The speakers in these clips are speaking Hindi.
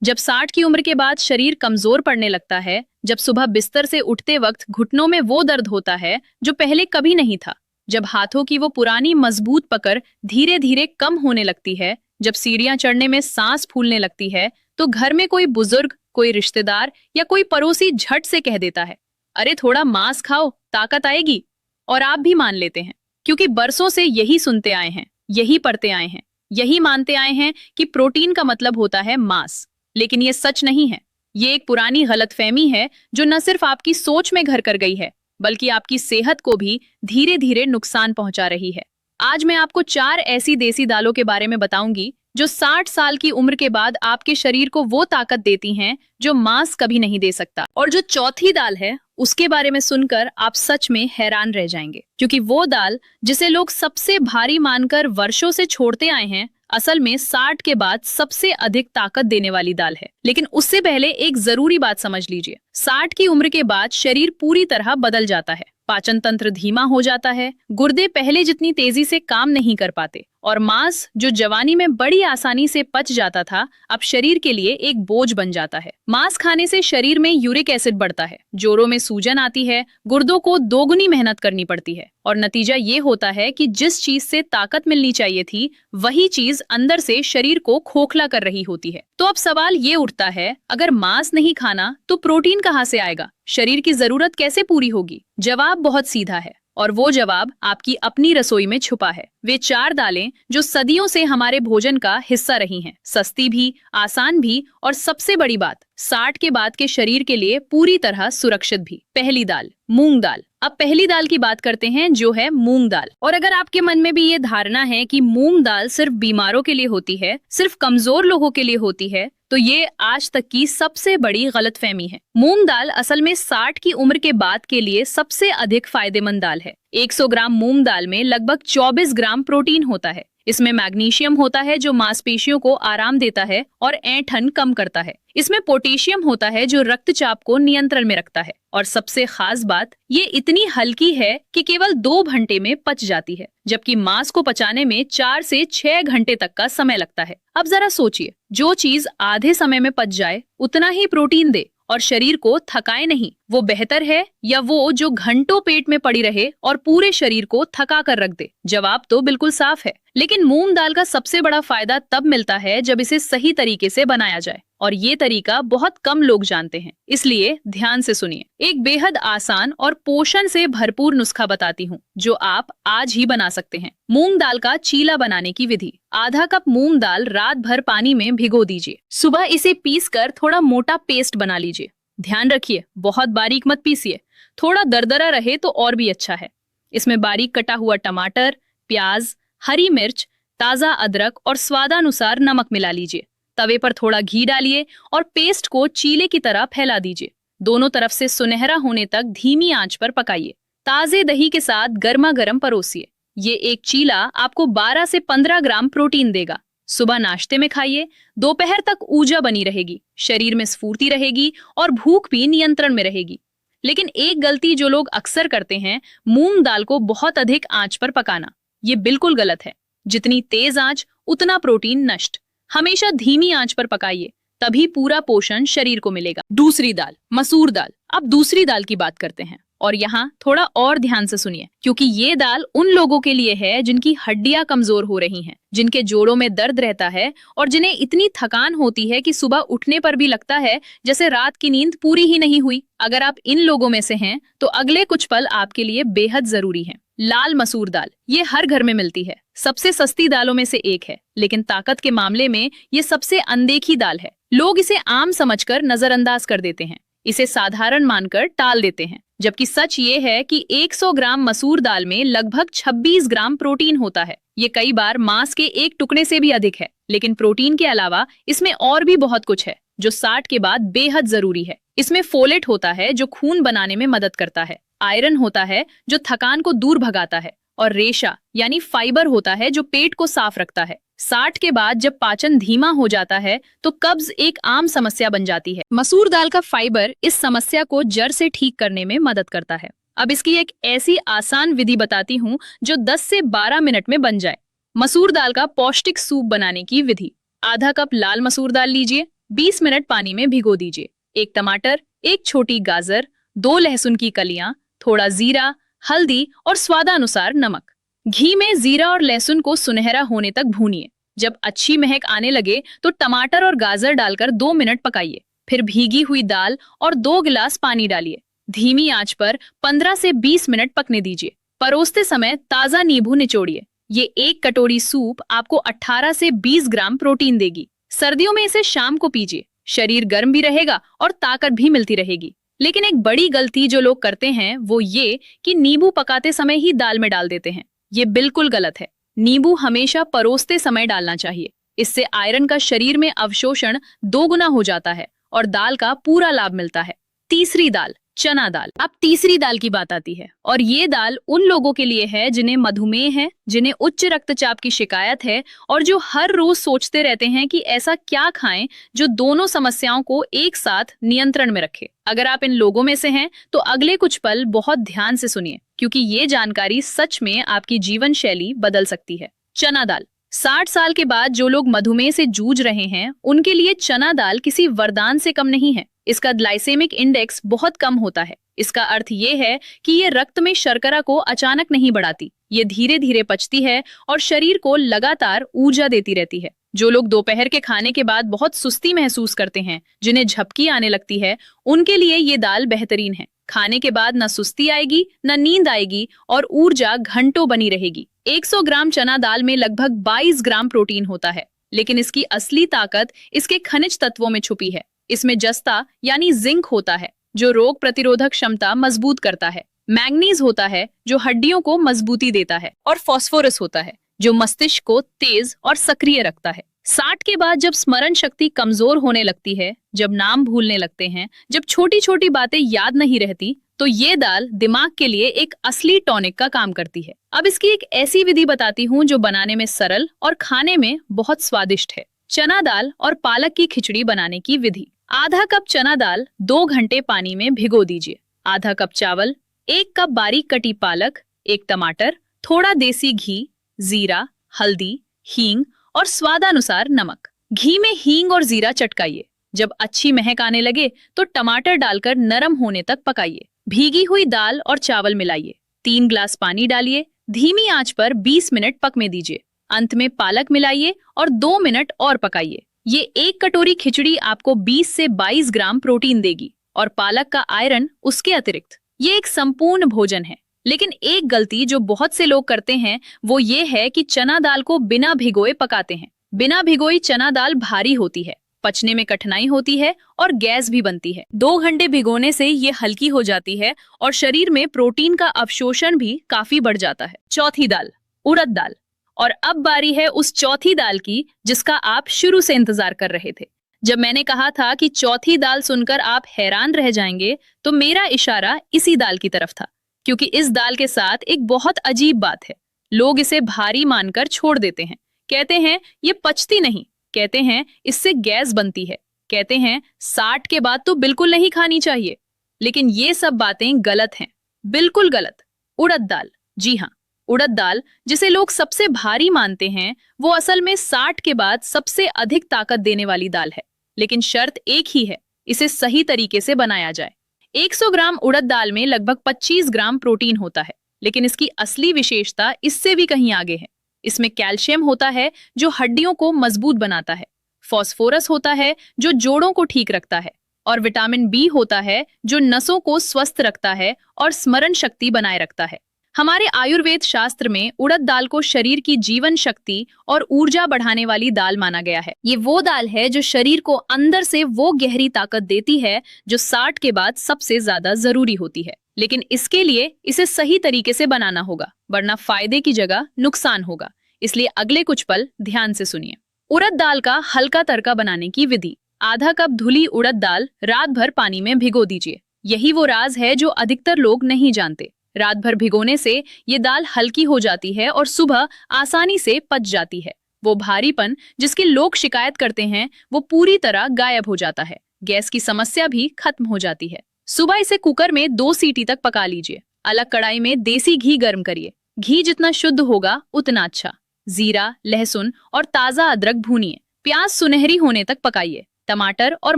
जब 60 की उम्र के बाद शरीर कमजोर पड़ने लगता है, जब सुबह बिस्तर से उठते वक्त घुटनों में वो दर्द होता है जो पहले कभी नहीं था, जब हाथों की वो पुरानी मजबूत पकड़ धीरे धीरे कम होने लगती है, जब सीढ़ियां चढ़ने में सांस फूलने लगती है, तो घर में कोई बुजुर्ग, कोई रिश्तेदार या कोई पड़ोसी झट से कह देता है, अरे थोड़ा मांस खाओ, ताकत आएगी। और आप भी मान लेते हैं, क्योंकि बरसों से यही सुनते आए हैं, यही पढ़ते आए हैं, यही मानते आए हैं कि प्रोटीन का मतलब होता है मांस। लेकिन ये सच नहीं है। ये एक पुरानी गलतफहमी है जो न सिर्फ आपकी सोच में घर कर गई है, बल्कि आपकी सेहत को भी धीरे धीरे नुकसान पहुंचा रही है। आज मैं आपको 4 ऐसी देसी दालों के बारे में बताऊंगी जो 60 साल की उम्र के बाद आपके शरीर को वो ताकत देती हैं जो मांस कभी नहीं दे सकता। और जो चौथी दाल है, उसके बारे में सुनकर आप सच में हैरान रह जाएंगे, क्योंकि वो दाल जिसे लोग सबसे भारी मानकर वर्षों से छोड़ते आए हैं, असल में 60 के बाद सबसे अधिक ताकत देने वाली दाल है। लेकिन उससे पहले एक जरूरी बात समझ लीजिए। 60 की उम्र के बाद शरीर पूरी तरह बदल जाता है। पाचन तंत्र धीमा हो जाता है, गुर्दे पहले जितनी तेजी से काम नहीं कर पाते, और मांस जो जवानी में बड़ी आसानी से पच जाता था, अब शरीर के लिए एक बोझ बन जाता है। मांस खाने से शरीर में यूरिक एसिड बढ़ता है, जोड़ों में सूजन आती है, गुर्दों को दोगुनी मेहनत करनी पड़ती है, और नतीजा ये होता है कि जिस चीज से ताकत मिलनी चाहिए थी, वही चीज अंदर से शरीर को खोखला कर रही होती है। तो अब सवाल ये उठता है, अगर मांस नहीं खाना तो प्रोटीन कहाँ से आएगा? शरीर की जरूरत कैसे पूरी होगी? जवाब बहुत सीधा है, और वो जवाब आपकी अपनी रसोई में छुपा है। वे 4 दालें जो सदियों से हमारे भोजन का हिस्सा रही हैं, सस्ती भी, आसान भी, और सबसे बड़ी बात, 60 के बाद के शरीर के लिए पूरी तरह सुरक्षित भी। पहली दाल, मूंग दाल। अब पहली दाल की बात करते हैं, जो है मूंग दाल। और अगर आपके मन में भी ये धारणा है कि मूंग दाल सिर्फ बीमारों के लिए होती है, सिर्फ कमजोर लोगों के लिए होती है, तो ये आज तक की सबसे बड़ी गलतफहमी है। मूंग दाल असल में 60 की उम्र के बाद के लिए सबसे अधिक फायदेमंद दाल है। 100 ग्राम मूंग दाल में लगभग 24 ग्राम प्रोटीन होता है। इसमें मैग्नीशियम होता है जो मांसपेशियों को आराम देता है और ऐंठन कम करता है। इसमें पोटेशियम होता है जो रक्तचाप को नियंत्रण में रखता है। और सबसे खास बात, ये इतनी हल्की है कि केवल 2 घंटे में पच जाती है, जबकि मांस को पचाने में 4 से 6 घंटे तक का समय लगता है। अब जरा सोचिए, जो चीज आधे समय में पच जाए, उतना ही प्रोटीन दे और शरीर को थकाए नहीं, वो बेहतर है या वो जो घंटों पेट में पड़ी रहे और पूरे शरीर को थका कर रख दे? जवाब तो बिल्कुल साफ है। लेकिन मूंग दाल का सबसे बड़ा फायदा तब मिलता है जब इसे सही तरीके से बनाया जाए, और ये तरीका बहुत कम लोग जानते हैं। इसलिए ध्यान से सुनिए। एक बेहद आसान और पोषण से भरपूर नुस्खा बताती हूँ जो आप आज ही बना सकते हैं। मूंग दाल का चीला बनाने की विधि। आधा कप मूंग दाल रात भर पानी में भिगो दीजिए। सुबह इसे पीसकर थोड़ा मोटा पेस्ट बना लीजिए। ध्यान रखिए, बहुत बारीक मत पीसिए, थोड़ा दरदरा रहे तो और भी अच्छा है। इसमें बारीक कटा हुआ टमाटर, प्याज, हरी मिर्च, ताजा अदरक और स्वादानुसार नमक मिला लीजिए। तवे पर थोड़ा घी डालिए और पेस्ट को चीले की तरह फैला दीजिए। दोनों तरफ से सुनहरा होने तक धीमी आंच पर पकाइए। ताजे दही के साथ गर्मा गर्म परोसिए। ये एक चीला आपको 12 से 15 ग्राम प्रोटीन देगा। सुबह नाश्ते में खाइए, दोपहर तक ऊर्जा बनी रहेगी, शरीर में स्फूर्ति रहेगी और भूख भी नियंत्रण में रहेगी। लेकिन एक गलती जो लोग अक्सर करते हैं, मूंग दाल को बहुत अधिक आंच पर पकाना। ये बिल्कुल गलत है। जितनी तेज आंच, उतना प्रोटीन नष्ट। हमेशा धीमी आंच पर पकाइए, तभी पूरा पोषण शरीर को मिलेगा। दूसरी दाल, मसूर दाल। अब दूसरी दाल की बात करते हैं, और यहाँ थोड़ा और ध्यान से सुनिए, क्योंकि ये दाल उन लोगों के लिए है जिनकी हड्डियां कमजोर हो रही हैं, जिनके जोड़ों में दर्द रहता है और जिन्हें इतनी थकान होती है कि सुबह उठने पर भी लगता है जैसे रात की नींद पूरी ही नहीं हुई। अगर आप इन लोगों में से हैं, तो अगले कुछ पल आपके लिए बेहद जरूरी हैं। लाल मसूर दाल। ये हर घर में मिलती है, सबसे सस्ती दालों में से एक है, लेकिन ताकत के मामले में ये सबसे अनदेखी दाल है। लोग इसे आम समझकर नजरअंदाज कर देते हैं, इसे साधारण मानकर टाल देते हैं, जबकि सच ये है कि 100 ग्राम मसूर दाल में लगभग 26 ग्राम प्रोटीन होता है। ये कई बार मांस के एक टुकड़े से भी अधिक है। लेकिन प्रोटीन के अलावा इसमें और भी बहुत कुछ है जो 60 के बाद बेहद जरूरी है। इसमें फोलेट होता है जो खून बनाने में मदद करता है, आयरन होता है जो थकान को दूर भगाता है, और रेशा यानी फाइबर होता है जो पेट को साफ रखता है। 60 के बाद जब पाचन धीमा हो जाता है तो कब्ज एक आम समस्या बन जाती है। मसूर दाल का फाइबर इस समस्या को जड़ से ठीक करने में मदद करता है। अब इसकी एक ऐसी आसान विधि बताती हूँ जो 10 से 12 मिनट में बन जाए। मसूर दाल का पौष्टिक सूप बनाने की विधि। आधा कप लाल मसूर दाल लीजिए, 20 मिनट पानी में भिगो दीजिए। एक टमाटर, एक छोटी गाजर, 2 लहसुन की कलियां, थोड़ा जीरा, हल्दी और स्वादानुसार नमक। घी में जीरा और लहसुन को सुनहरा होने तक भूनिए। जब अच्छी महक आने लगे तो टमाटर और गाजर डालकर 2 मिनट पकाइए। फिर भीगी हुई दाल और 2 गिलास पानी डालिए। धीमी आंच पर 15 से 20 मिनट पकने दीजिए। परोसते समय ताजा नींबू निचोड़िए। ये 1 कटोरी सूप आपको 18 से 20 ग्राम प्रोटीन देगी। सर्दियों में इसे शाम को पीजिए। शरीर गर्म भी रहेगा और ताकत भी मिलती रहेगी। लेकिन एक बड़ी गलती जो लोग करते हैं वो ये कि नींबू पकाते समय ही दाल में डाल देते हैं। ये बिल्कुल गलत है। नींबू हमेशा परोसते समय डालना चाहिए। इससे आयरन का शरीर में अवशोषण 2 गुना हो जाता है और दाल का पूरा लाभ मिलता है। तीसरी दाल, चना दाल। अब तीसरी दाल की बात आती है और ये दाल उन लोगों के लिए है जिन्हें मधुमेह है, जिन्हें उच्च रक्तचाप की शिकायत है और जो हर रोज सोचते रहते हैं कि ऐसा क्या खाएं जो दोनों समस्याओं को एक साथ नियंत्रण में रखे। अगर आप इन लोगों में से हैं तो अगले कुछ पल बहुत ध्यान से सुनिए, क्योंकि ये जानकारी सच में आपकी जीवन शैली बदल सकती है। चना दाल। 60 साल के बाद जो लोग मधुमेह से जूझ रहे हैं उनके लिए चना दाल किसी वरदान से कम नहीं है। इसका ग्लाइसेमिक इंडेक्स बहुत कम होता है। इसका अर्थ ये है कि ये रक्त में शर्करा को अचानक नहीं बढ़ाती। ये धीरे धीरे पचती है और शरीर को लगातार ऊर्जा देती रहती है। जो लोग दोपहर के खाने के बाद बहुत सुस्ती महसूस करते हैं, जिन्हें झपकी आने लगती है, उनके लिए ये दाल बेहतरीन है। खाने के बाद न सुस्ती आएगी, न नींद आएगी और ऊर्जा घंटों बनी रहेगी। 100 ग्राम चना दाल में लगभग 22 ग्राम प्रोटीन होता है, लेकिन इसकी असली ताकत इसके खनिज तत्वों में छुपी है। इसमें जस्ता यानी जिंक होता है जो रोग प्रतिरोधक क्षमता मजबूत करता है। मैग्नीज होता है जो हड्डियों को मजबूती देता है और फास्फोरस होता है जो मस्तिष्क को तेज और सक्रिय रखता है। 60 के बाद जब स्मरण शक्ति कमजोर होने लगती है, जब नाम भूलने लगते हैं, जब छोटी छोटी बातें याद नहीं रहती, तो ये दाल दिमाग के लिए एक असली टॉनिक का काम करती है। अब इसकी एक ऐसी विधि बताती हूँ जो बनाने में सरल और खाने में बहुत स्वादिष्ट है। चना दाल और पालक की खिचड़ी बनाने की विधि। आधा कप चना दाल 2 घंटे पानी में भिगो दीजिए। आधा कप चावल, 1 कप बारीक कटी पालक, 1 टमाटर, थोड़ा देसी घी, जीरा, हल्दी, हींग और स्वादानुसार नमक। घी में हींग और जीरा चटकाइए। जब अच्छी महक आने लगे तो टमाटर डालकर नरम होने तक पकाइए। भीगी हुई दाल और चावल मिलाइए। 3 ग्लास पानी डालिए। धीमी आंच पर 20 मिनट पकने दीजिए। अंत में पालक मिलाइए और 2 मिनट और पकाइए। ये 1 कटोरी खिचड़ी आपको 20 से 22 ग्राम प्रोटीन देगी और पालक का आयरन उसके अतिरिक्त। ये एक संपूर्ण भोजन है। लेकिन एक गलती जो बहुत से लोग करते हैं वो ये है कि चना दाल को बिना भिगोए पकाते हैं। बिना भिगोई चना दाल भारी होती है, पचने में कठिनाई होती है और गैस भी बनती है। 2 घंटे भिगोने से ये हल्की हो जाती है और शरीर में प्रोटीन का अवशोषण भी काफी बढ़ जाता है। चौथी दाल, उड़द दाल। और अब बारी है उस चौथी दाल की जिसका आप शुरू से इंतजार कर रहे थे। जब मैंने कहा था कि चौथी दाल सुनकर आप हैरान रह जाएंगे, तो मेरा इशारा इसी दाल की तरफ था, क्योंकि इस दाल के साथ एक बहुत अजीब बात है। लोग इसे भारी मानकर छोड़ देते हैं। कहते हैं ये पचती नहीं, कहते हैं इससे गैस बनती है, कहते हैं 60 के बाद तो बिल्कुल नहीं खानी चाहिए। लेकिन ये सब बातें गलत हैं, बिल्कुल गलत। उड़द दाल, जी हाँ, उड़द दाल जिसे लोग सबसे भारी मानते हैं, वो असल में 60 के बाद सबसे अधिक ताकत देने वाली दाल है। लेकिन शर्त एक ही है, इसे सही तरीके से बनाया जाए। 100 ग्राम उड़द दाल में लगभग 25 ग्राम प्रोटीन होता है, लेकिन इसकी असली विशेषता इससे भी कहीं आगे है। इसमें कैल्शियम होता है जो हड्डियों को मजबूत बनाता है, फास्फोरस होता है जो जोड़ों को ठीक रखता है, और विटामिन बी होता है जो नसों को स्वस्थ रखता है और स्मरण शक्ति बनाए रखता है। हमारे आयुर्वेद शास्त्र में उड़द दाल को शरीर की जीवन शक्ति और ऊर्जा बढ़ाने वाली दाल माना गया है। ये वो दाल है जो शरीर को अंदर से वो गहरी ताकत देती है जो 60 के बाद सबसे ज्यादा जरूरी होती है। लेकिन इसके लिए इसे सही तरीके से बनाना होगा, वरना फायदे की जगह नुकसान होगा। इसलिए अगले कुछ पल ध्यान से सुनिए। उड़द दाल का हल्का तड़का बनाने की विधि। आधा कप धुली उड़द दाल रात भर पानी में भिगो दीजिए। यही वो राज है जो अधिकतर लोग नहीं जानते। रात भर भिगोने से ये दाल हल्की हो जाती है और सुबह आसानी से पच जाती है। वो भारीपन जिसकी लोग शिकायत करते हैं वो पूरी तरह गायब हो जाता है। गैस की समस्या भी खत्म हो जाती है। सुबह इसे कुकर में 2 सीटी तक पका लीजिए। अलग कढ़ाई में देसी घी गर्म करिए। घी जितना शुद्ध होगा उतना अच्छा। जीरा, लहसुन और ताजा अदरक भूनिए। प्याज सुनहरी होने तक पकाइए। टमाटर और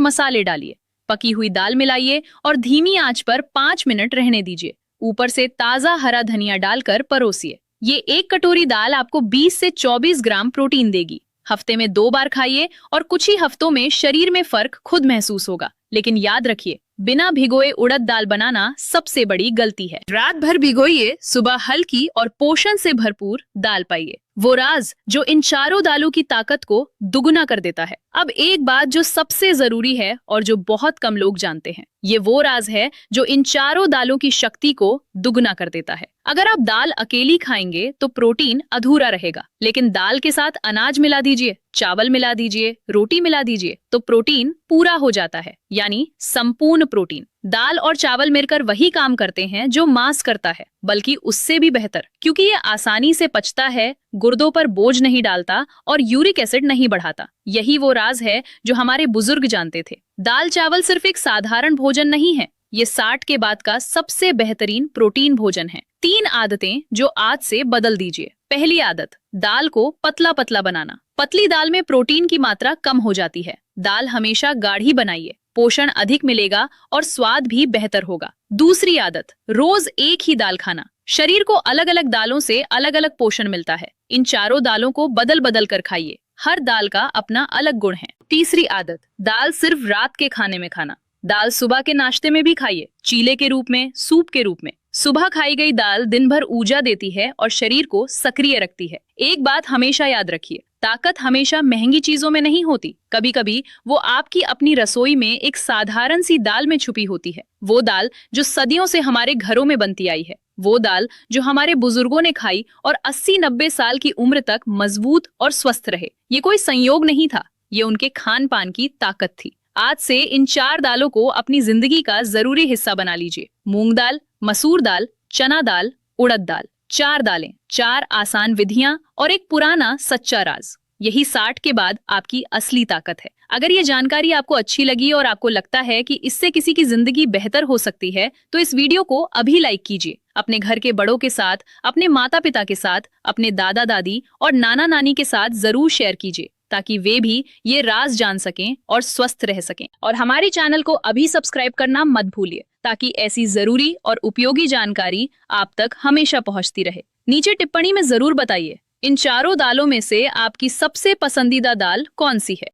मसाले डालिए। पकी हुई दाल मिलाइए और धीमी आंच पर 5 मिनट रहने दीजिए। ऊपर से ताजा हरा धनिया डालकर परोसिए। ये 1 कटोरी दाल आपको 20 से 24 ग्राम प्रोटीन देगी। हफ्ते में 2 बार खाइए और कुछ ही हफ्तों में शरीर में फर्क खुद महसूस होगा। लेकिन याद रखिए, बिना भिगोए उड़द दाल बनाना सबसे बड़ी गलती है। रात भर भिगोइए, सुबह हल्की और पोषण से भरपूर दाल पाइए। वो राज जो इन चारों दालों की ताकत को दुगुना कर देता है। अब एक बात जो सबसे जरूरी है और जो बहुत कम लोग जानते हैं, ये वो राज है जो इन चारों दालों की शक्ति को दुगुना कर देता है। अगर आप दाल अकेली खाएंगे तो प्रोटीन अधूरा रहेगा, लेकिन दाल के साथ अनाज मिला दीजिए, चावल मिला दीजिए, रोटी मिला दीजिए तो प्रोटीन पूरा हो जाता है, यानी संपूर्ण प्रोटीन। दाल और चावल मिलकर वही काम करते हैं जो मांस करता है, बल्कि उससे भी बेहतर, क्योंकि ये आसानी से पचता है, गुर्दों पर बोझ नहीं डालता और यूरिक एसिड नहीं बढ़ाता। यही वो राज है जो हमारे बुजुर्ग जानते थे। दाल चावल सिर्फ एक साधारण भोजन नहीं है, ये 60 के बाद का सबसे बेहतरीन प्रोटीन भोजन है। 3 आदतें जो आज से बदल दीजिए। पहली आदत, दाल को पतला पतला बनाना। पतली दाल में प्रोटीन की मात्रा कम हो जाती है। दाल हमेशा गाढ़ी बनाइए, पोषण अधिक मिलेगा और स्वाद भी बेहतर होगा। दूसरी आदत, रोज एक ही दाल खाना। शरीर को अलग अलग दालों से अलग अलग पोषण मिलता है। इन चारों दालों को बदल बदल कर खाइए, हर दाल का अपना अलग गुण है। तीसरी आदत, दाल सिर्फ रात के खाने में खाना। दाल सुबह के नाश्ते में भी खाइए, चीले के रूप में, सूप के रूप में। सुबह खाई गई दाल दिन भर ऊर्जा देती है और शरीर को सक्रिय रखती है। एक बात हमेशा याद रखिए, ताकत हमेशा महंगी चीजों में नहीं होती। कभी कभी वो आपकी अपनी रसोई में एक साधारण सी दाल में छुपी होती है। वो दाल जो सदियों से हमारे घरों में बनती आई है, वो दाल जो हमारे बुजुर्गों ने खाई और 80-90 साल की उम्र तक मजबूत और स्वस्थ रहे। ये कोई संयोग नहीं था, ये उनके खान पान की ताकत थी। आज से इन 4 दालों को अपनी जिंदगी का जरूरी हिस्सा बना लीजिए। मूंग दाल, मसूर दाल, चना दाल, उड़द दाल। 4 दालें, 4 आसान विधियां और एक पुराना सच्चा राज। यही 60 के बाद आपकी असली ताकत है। अगर ये जानकारी आपको अच्छी लगी और आपको लगता है कि इससे किसी की जिंदगी बेहतर हो सकती है, तो इस वीडियो को अभी लाइक कीजिए। अपने घर के बड़ों के साथ, अपने माता पिता के साथ, अपने दादा दादी और नाना नानी के साथ जरूर शेयर कीजिए, ताकि वे भी ये राज जान सकें और स्वस्थ रह सकें। और हमारे चैनल को अभी सब्सक्राइब करना मत भूलिए, ताकि ऐसी जरूरी और उपयोगी जानकारी आप तक हमेशा पहुंचती रहे। नीचे टिप्पणी में जरूर बताइए, इन चारों दालों में से आपकी सबसे पसंदीदा दाल कौन सी है।